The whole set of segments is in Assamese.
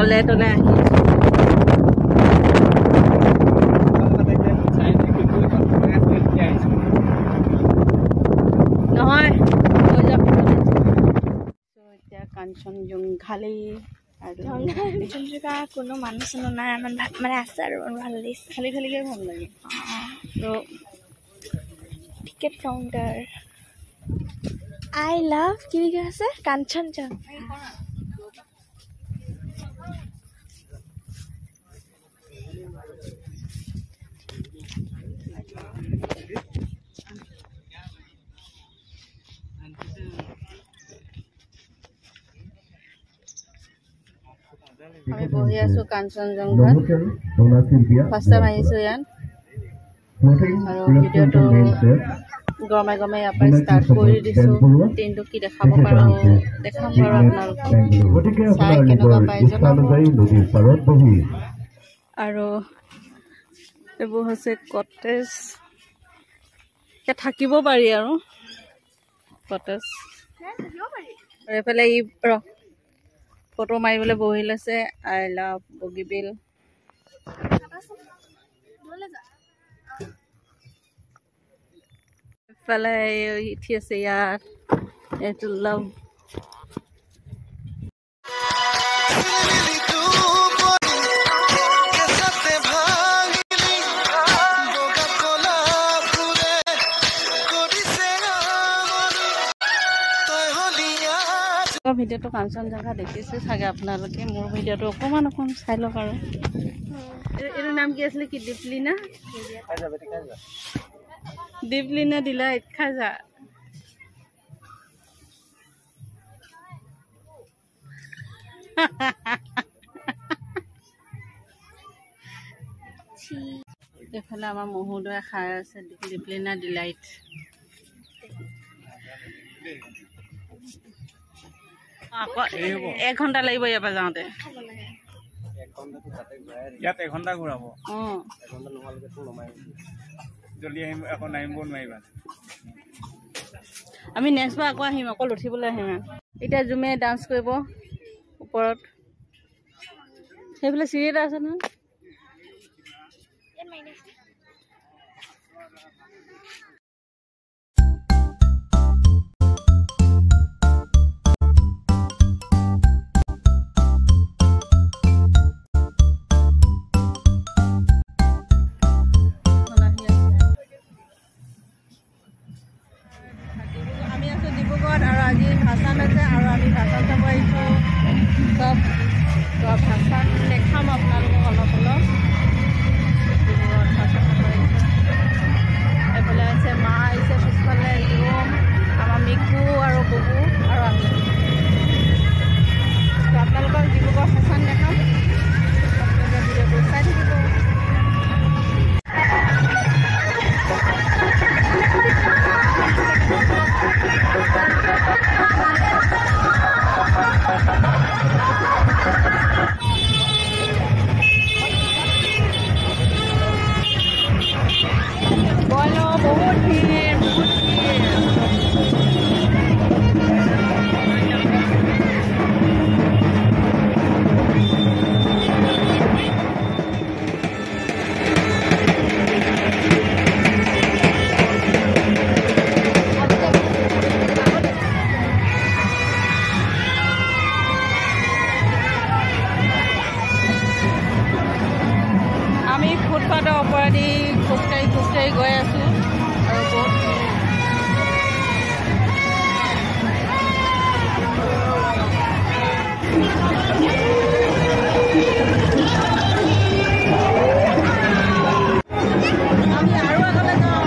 তলে তলে আহি নহয় এতিয়া কাঞ্চনজংঘালৈ কোনো মানুহ চানুহ নাই মানে আছে আৰু ভাল লাগিছে খালী খালীকৈ ভাল লাগে তো টিকেট কাউণ্টাৰ আই লাভ কি লিখা আছে কাঞ্চনজংঘা আমি বহি আছো কাঞ্চনজংঘাত ফাৰ্ষ্ট টাইম আহিছোঁ ইয়াত আৰু ভিডিঅ'টো গৰমে গৰমে ইয়াৰ পৰা ষ্টাৰ্ট কৰি দিছোঁ দিনটো কি দেখাব পাৰোঁ দেখাম বাৰু আপোনালোকক চাই কেনেকুৱা পাই জনাব আৰু এইবোৰ হৈছে কটেজ ইয়াত থাকিব পাৰি আৰু কটেজ আৰু এইফালে ই ফটো মাৰিবলৈ বহি লৈছে আই লাভ বগীবিল এইফালে উঠি আছে ইয়াত এইটো লাভ ভিডিঅ'টো কাঞ্চনজংঘা দেখিছে চাগে আপোনালোকে মোৰ ভিডিঅ'টো অকণমান চাই লওক আৰু এইটো নাম কি আছিলে কি দীপলিনা ডিলাইট খাজা এইফালে আমাৰ মহোদয়ে খাই আছে দীপলিনা ডিলাইট এক ঘণ্টা লাগিব ইয়াৰ পৰা যাওঁতে ইয়াত এঘণ্টা ঘূৰাব জলদি আহিম আকৌ নামিব নোৱাৰিবা আমি নেক্সট বাৰ আকৌ আহিম অকল উঠিবলৈ আহিম এতিয়া জুমে ডান্স কৰিব ওপৰত সেইফালে চিৰি এটা আছে নহয় ভাষণ দেখাম আপোনালোকক অলপ অলপ এইফালে আছে মা আহিছে পিছফালে ৰুম আমাৰ মিকু আৰু ববু আৰু আমি আপোনালোকক ডিব্ৰুগড় ভাষণ দেখাম ভিডিঅ'টো চাই থাকিব ফুটপাথৰ ওপৰেদি খোজকাঢ়ি গৈ আছোঁ আৰু আমি আৰু আগলৈ যাওঁ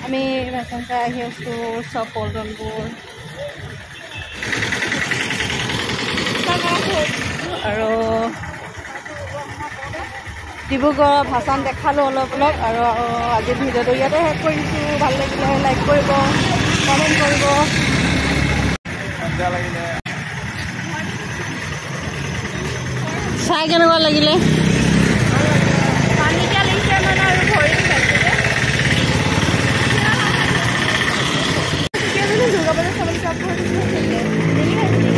আমি ভাষণ চাই আহি আছোঁ চব পল্টনপুৰ আৰু ডিব্ৰুগড় ভাষণ দেখালোঁ অলপ আৰু আজি ভিডিঅ'টো ইয়াতে শেষ কৰিছোঁ ভাল লাগিলে লাইক কৰিব কমেণ্ট কৰিব চাই কেনেকুৱা লাগিলে পানীটা লাগিছে মানে আৰু ভৰি দুৰ্গা পূজা চাবলৈ